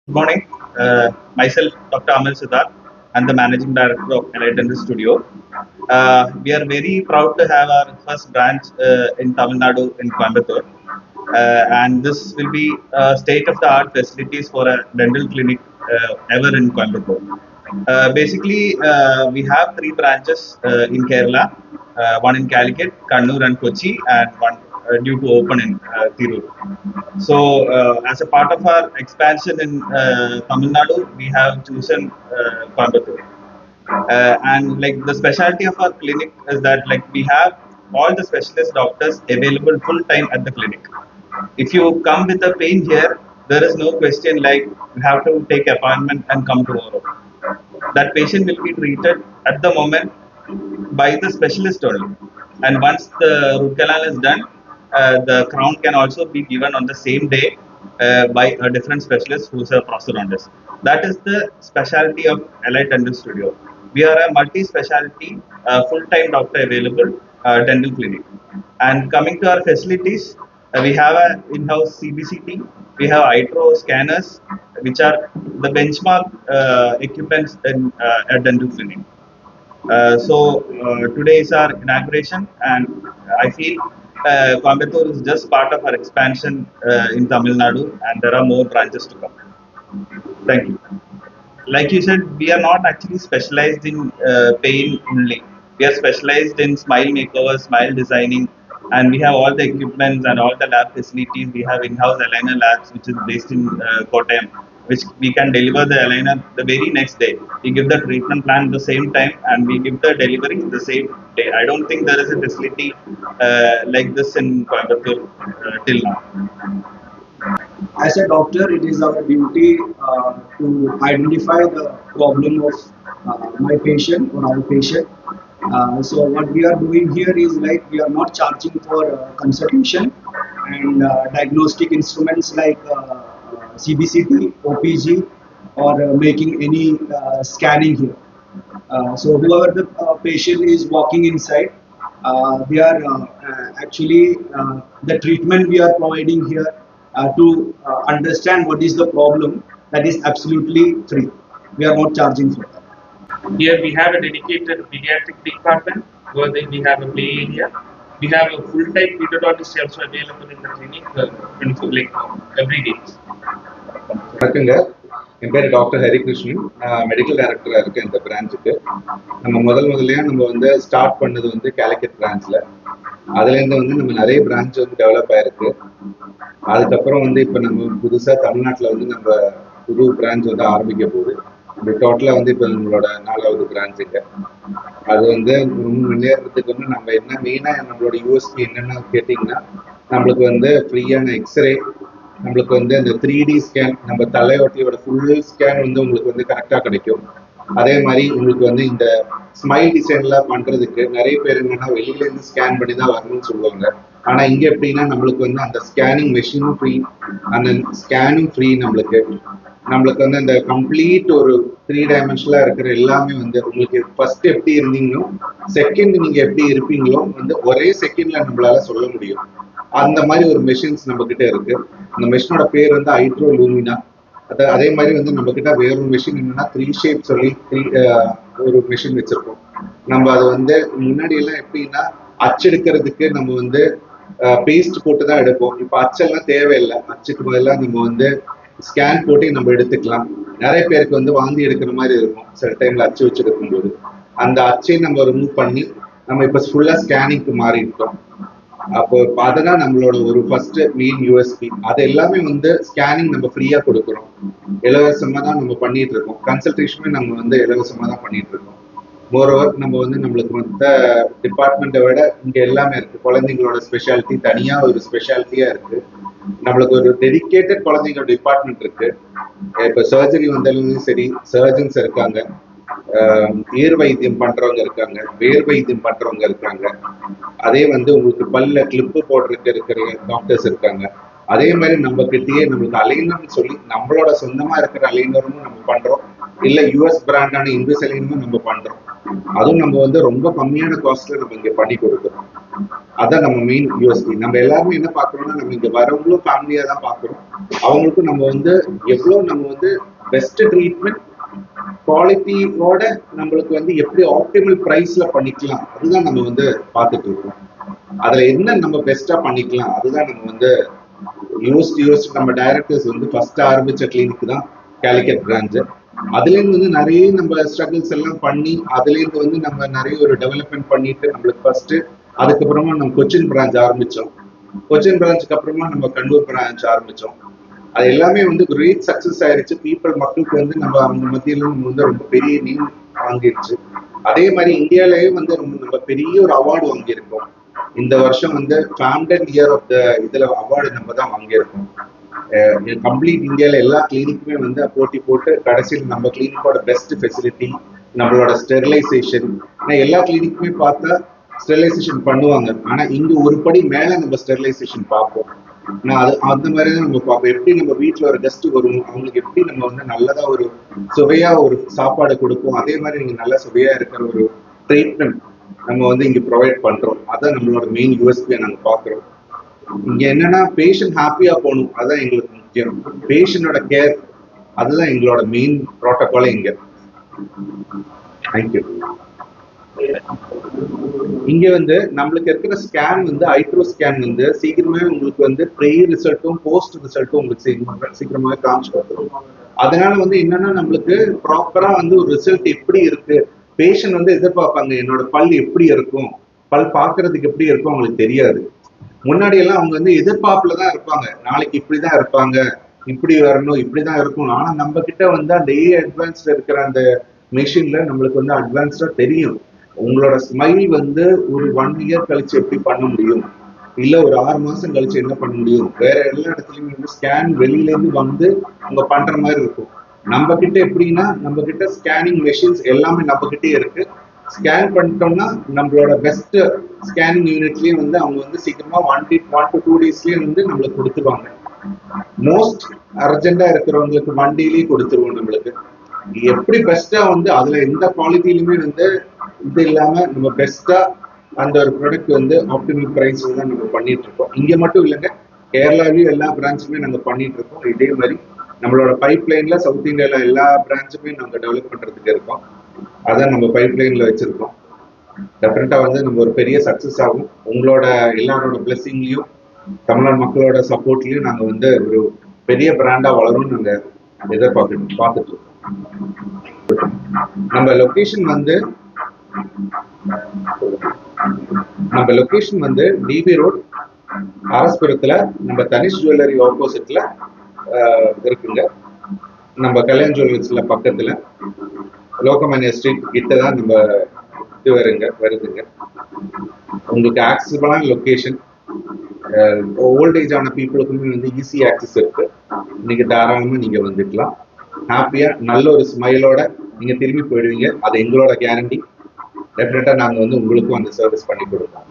Good morning. Myself, Dr. Amal Siddharth. I'm the Managing Director of Elite Dental Studio. We are very proud to have our first branch in Tamil Nadu in Coimbatore. And this will be state-of-the-art facilities for a dental clinic ever in Coimbatore. Basically, we have three branches in Kerala, one in Calicut, Kannur and Kochi, and one due to open in Tirur. So, as a part of our expansion in Tamil Nadu, we have chosen Coimbatore. And like the specialty of our clinic is that like we have all the specialist doctors available full time at the clinic. If you come with a pain here, there is no question like you have to take appointment and come tomorrow. That patient will be treated at the moment by the specialist only. And once the root canal is done, the crown can also be given on the same day by a different specialist who's a prosthodontist. That is the specialty of Elite Dental Studio. We are a multi-specialty, full-time doctor available dental clinic. And coming to our facilities, we have an in-house CBCT, we have ITRO scanners, which are the benchmark equipments in a dental clinic. So today is our inauguration, and I feel Coimbatore is just part of our expansion in Tamil Nadu, and there are more branches to come. Thank you. Like you said, we are not actually specialized in pain only. We are specialized in smile makeover, smile designing, and we have all the equipments and all the lab facilities. We have in-house aligner labs, which is based in Kottayam, which we can deliver the aligner the very next day. We give the treatment plan at the same time, and we give the delivery the same day. I don't think there is a facility like this in Coimbatore till now. As a doctor, it is our duty to identify the problem of my patient or our patient. So what we are doing here is like we are not charging for consultation and diagnostic instruments like CBCT, OPG, or making any scanning here. So whoever the patient is walking inside, we are actually the treatment we are providing here to understand what is the problem. That is absolutely free. We are not charging for that. Here we have a dedicated pediatric department where we have a play area. We have a full-time pediatrician also available in the clinic 24 like every day. வணக்கங்க, என் பேர் doctor Harikrishnan. Medical டைரக்டராக இருக்கேன் இந்த பிரான்ச்சுக்கு. நம்ம முதல்லையே நம்ம வந்து start பண்ணது வந்து கேலிக்கட் பிரான்ச்சில். அதுலேருந்து வந்து நம்ம நிறைய பிரான்ச் வந்து டெவலப் ஆயிருக்கு. அதுக்கப்புறம் வந்து இப்போ நம்ம புதுசாக தமிழ்நாட்டில் வந்து நம்ம புது பிரான்ச் வந்து ஆரம்பிக்க போகுது. இந்த டோட்டலாக வந்து இப்போ நம்மளோட 4வது பிரான்ச்சுங்க. அது வந்து முன்னேறதுக்கு வந்து நம்ம என்ன மெயினாக நம்மளோட யூஎஸ்பி என்னென்னு கேட்டிங்கன்னா, நம்மளுக்கு வந்து ஃப்ரீயான எக்ஸ்ரே, நம்மளுக்கு வந்து அந்த 3D ஸ்கேன், நம்ம தலையோட்டியோட ஃபுல் ஸ்கேன் வந்து உங்களுக்கு வந்து கரெக்டாக கிடைக்கும். அதே மாதிரி உங்களுக்கு வந்து இந்த ஸ்மைல் டிசைன்லாம் பண்ணுறதுக்கு நிறைய பேர் என்னன்னா வெளியிலேருந்து ஸ்கேன் பண்ணி தான் வரணும்னு சொல்லுவாங்க. ஆனால் இங்கே எப்படின்னா நம்மளுக்கு வந்து அந்த ஸ்கேனிங் மெஷினும் ஃப்ரீ, அந்த ஸ்கேனும் ஃப்ரீ. நம்மளுக்கு வந்து அந்த கம்ப்ளீட் ஒரு 3 டைமென்ஷனலாக இருக்கிற எல்லாமே வந்து உங்களுக்கு ஃபர்ஸ்ட் எப்படி இருந்தீங்களோ செகண்ட் நீங்கள் எப்படி இருப்பீங்களோ வந்து ஒரே செகண்ட்ல நம்மளால சொல்ல முடியும். அந்த மாதிரி ஒரு மெஷின்ஸ் நம்ம கிட்ட இருக்கு. அந்த மெஷினோட பேர் வந்து ஐட்ரோ லூமினா. அதே மாதிரி வந்து நம்ம கிட்ட வேறொரு மெஷின் என்னன்னா 3 ஷேப் சொல்லி ஒரு மெஷின் வச்சிருக்கோம். நம்ம அது வந்து முன்னாடி எல்லாம் எப்படின்னா அச்செடுக்கிறதுக்கு நம்ம வந்து பேஸ்ட் போட்டு தான் எடுப்போம். இப்போ அச்செல்லாம் தேவையில்லை. அச்சுக்கு பதிலாக நம்ம வந்து ஸ்கேன் போட்டு நம்ம எடுத்துக்கலாம். நிறைய பேருக்கு வந்து வாந்தி எடுக்கிற மாதிரி இருக்கும் சில டைம்ல அச்சு வச்சு எடுக்கும்போது. அந்த அச்சை நம்ம ரிமூவ் பண்ணி நம்ம இப்போ ஃபுல்லா ஸ்கேனிங்க்கு மாறிட்டோம். அப்போ அதுதான் நம்மளோட ஒரு ஃபர்ஸ்ட் மெயின் யூஎஸ்பி. அது எல்லாமே வந்து ஸ்கேனிங் நம்ம ஃப்ரீயா கொடுக்குறோம். இலவசமா தான் நம்ம பண்ணிட்டு இருக்கோம். கன்சல்டேஷனுமே நம்ம வந்து இலவசமா தான் பண்ணிட்டு இருக்கோம். மோரோவர் நம்ம வந்து நம்மளுக்கு மற்ற டிபார்ட்மெண்ட்டை விட இங்க எல்லாமே இருக்கு. குழந்தைங்களோட ஸ்பெஷாலிட்டி தனியா ஒரு ஸ்பெஷாலிட்டியா இருக்கு. நம்மளுக்கு ஒரு டெடிக்கேட்டட் குழந்தைங்களோட டிபார்ட்மெண்ட் இருக்கு. இப்போ சர்ஜரி வந்தாலும் சரி, சர்ஜன்ஸ் இருக்காங்க, ஈர் வைத்தியம் பண்றவங்க இருக்காங்க, வேர் வைத்தியம் பண்றவங்க இருக்காங்க. அதே வந்து உங்களுக்கு பல்ல கிளிப்பு போடுறதுக்கு இருக்கிற டாக்டர்ஸ் இருக்காங்க. அதே மாதிரி நம்ம கிட்டேயே நம்மளுக்கு அலைனர்னு சொல்லி நம்மளோட சொந்தமா இருக்கிற அலைனரும் நம்ம பண்றோம். இல்ல யூஎஸ் பிராண்டான இன்விஸ் அலைனரும் நம்ம பண்றோம். அதுவும் நம்ம வந்து ரொம்ப கம்மியான காஸ்ட்ல நம்ம இங்க பண்ணி கொடுக்குறோம். அதான் நம்ம மெயின் யூஎஸ்பி. நம்ம எல்லாருமே என்ன பாக்குறோம்னா, நம்ம இங்க வரவங்களும் ஃபேமிலியா தான் பாக்குறோம். அவங்களுக்கும் நம்ம வந்து எவ்வளவு நம்ம வந்து பெஸ்ட் ட்ரீட்மெண்ட் குவாலிட்டியோட நம்மளுக்கு வந்து எப்படி ஆப்டிமல் பிரைஸ்ல பண்ணிக்கலாம், அதுதான் நம்ம வந்து பார்த்துட்டு இருக்கோம். அதுல என்ன நம்ம பெஸ்டா பண்ணிக்கலாம், அதுதான் நம்ம வந்து யோசிச்சு நம்ம டைரக்டர்ஸ் வந்து ஃபர்ஸ்ட் ஆரம்பிச்ச கிளினிக் தான் கேலிக்கட் பிரான்ச். அதுல இருந்து வந்து நிறைய நம்ம ஸ்ட்ரகிள்ஸ் எல்லாம் பண்ணி அதுல இருந்து வந்து நம்ம நிறைய ஒரு டெவலப்மெண்ட் பண்ணிட்டு நம்மளுக்கு ஃபர்ஸ்ட், அதுக்கப்புறமா நம்ம கொச்சின் பிரான்ச் ஆரம்பிச்சோம். கொச்சின் பிரான்ச்சுக்கு அப்புறமா நம்ம கண்ணூர் பிரான்ச் ஆரம்பிச்சோம். அது எல்லாமே வந்து கிரேட் சக்சஸ் ஆயிருச்சு. மக்களுக்கு வந்து நம்ம அவங்க மத்தியில நம்ம வந்து ரொம்ப பெரிய நேம் வாங்கிருச்சு. அதே மாதிரி இந்தியாலயே வந்து நம்ம பெரிய ஒரு அவார்டு வாங்கியிருக்கோம். இந்த வருஷம் வந்து ஃபேம்டன் இயர் ஆஃப் த இதுல அவார்டு நம்ம தான் வாங்கியிருக்கோம். கம்ப்ளீட் இந்தியால எல்லா கிளினிக்குமே வந்து போட்டி போட்டு கடைசியில் நம்ம கிளினிக்கோட பெஸ்ட் ஃபெசிலிட்டி, நம்மளோட ஸ்டெரிலைசேஷன். எல்லா கிளினிக்குமே பார்த்தா ஸ்டெரிலைசேஷன் பண்ணுவாங்க, ஆனா இங்க ஒரு படி மேல நம்ம ஸ்டெரிலைசேஷன் பார்ப்போம். அது அந்த மாதிரி தான் நம்ம பார்ப்போம். எப்படி நம்ம வீட்டுல ஒரு கெஸ்ட் வரும், அவங்களுக்கு எப்படி நம்ம வந்து நல்லதா ஒரு சுவையா ஒரு சாப்பாடு கொடுப்போம், அதே மாதிரி நீங்க நல்ல சுவையா இருக்கிற ஒரு ட்ரீட்மெண்ட் நம்ம வந்து இங்க ப்ரொவைட் பண்றோம். அதான் நம்மளோட மெயின் யூஎஸ்பியை நாங்க பாக்குறோம். இங்க என்னன்னா பேஷண்ட் ஹாப்பியா போகணும், அதுதான் எங்களுக்கு முக்கியம். பேஷண்டோட கேர், அதுதான் எங்களோட மெயின் ப்ரோட்டோகாலே இங்க. தேங்க்யூ. இங்க வந்து நம்மளுக்கு இருக்கிற ஸ்கேன் வந்து ஐட்ரோ ஸ்கேன் வந்து சீக்கிரமே உங்களுக்கு வந்து ப்ரீ ரிசல்ட்டும் போஸ்ட் ரிசல்ட்டும் உங்களுக்கு சீக்கிரமாவே காமிச்சு கொடுத்துரும். அதனால வந்து என்னன்னா நம்மளுக்கு ப்ராப்பரா வந்து ஒரு ரிசல்ட் எப்படி இருக்கு, பேஷண்ட் வந்து எதிர்பார்ப்பாங்க என்னோட பல் எப்படி இருக்கும், பல் பாக்குறதுக்கு எப்படி இருக்கும் அவங்களுக்கு தெரியாது. முன்னாடி எல்லாம் அவங்க வந்து எதிர்பார்ப்புல தான் இருப்பாங்க, நாளைக்கு இப்படிதான் இருப்பாங்க, இப்படி வரணும், இப்படிதான் இருக்கும். ஆனா நம்ம கிட்ட வந்து அந்த அட்வான்ஸ்ல இருக்கிற அந்த மெஷின்ல நம்மளுக்கு வந்து அட்வான்ஸ்டா தெரியும். உங்களோட ஸ்மைல் வந்து ஒரு 1 இயர் கழிச்சு எப்படி பண்ண முடியும், இல்ல ஒரு 6 மாசம் கழிச்சு என்ன பண்ண முடியும், வேற எல்லா இடத்துலயும் வந்து ஸ்கேன் வெளியில இருந்து வந்து அவங்க பண்ற மாதிரி இருக்கும். நம்ம கிட்ட எப்படின்னா நம்ம கிட்ட ஸ்கேனிங் மெஷின்ஸ் எல்லாமே நம்ம கிட்டே இருக்கு. ஸ்கேன் பண்ணிட்டோம்னா நம்மளோட பெஸ்ட் ஸ்கேனிங் யூனிட்லயே வந்து அவங்க வந்து சீக்கிரமா 1 to 2 daysலயே வந்து நம்மளுக்கு கொடுத்துருவாங்க. மோஸ்ட் அர்ஜென்டா இருக்கிறவங்களுக்கு 1 dayலயே கொடுத்துருவோம். நம்மளுக்கு எப்படி பெஸ்டா வந்து அதுல எந்த குவாலிட்டிலுமே வந்து இது இல்லாம நம்ம பெஸ்டா அந்த ஒரு ப்ராடக்ட் வந்து ஆப்டிமல் பிரைஸ் தான் நம்ம பண்ணிட்டு இருக்கோம். இங்க மட்டும் இல்லைங்க, கேரளாவிலும் எல்லா பிரான்ச்சுமே நாங்க பண்ணிட்டு இருக்கோம். இதே மாதிரி நம்மளோட பைப் லைன்ல சவுத் இந்தியால எல்லா பிரான்ச்சுமே நாங்க டெவலப் பண்றதுக்கு இருக்கோம். அதான் நம்ம பைப் லைன்ல வச்சிருக்கோம். டெஃபினட்டா வந்து நம்ம ஒரு பெரிய சக்சஸ் ஆகும். உங்களோட எல்லாரோட பிளெஸிங்லயும் தமிழ்நாடு மக்களோட சப்போர்ட்லயும் நாங்க வந்து ஒரு பெரிய பிராண்டா வளரும்னு நாங்க பார்த்துட்டு இருக்கோம். நம்ம லொகேஷன் வந்து டிபி ரோட் அரஸ்புரத்துல நம்ம தனிஷ் ஜுவல்லரி ஆப்போசிட்ல இருக்குங்க. நம்ம கல்யாண் ஜுவல்லர்ஸ்ல பக்கத்துல லோகமானியா ஸ்ட்ரீட் கிட்ட தான் நம்ம இது வருதுங்க. உங்களுக்கு ஆக்சஸபிளான லொகேஷன், ஓல்டேஜ் ஆன பீப்புளுக்குமே வந்து ஈஸி ஆக்சஸ் இருக்கு. நீங்க தாராளமா நீங்க வந்துக்கலாம். ஹாப்பியா நல்ல ஒரு ஸ்மைலோட நீங்க திரும்பி போயிடுவீங்க. அது எங்களோட கேரண்டி. டெஃபினட்டா நாங்க வந்து உங்களுக்கும் அந்த சர்வீஸ் பண்ணி கொடுப்போம்.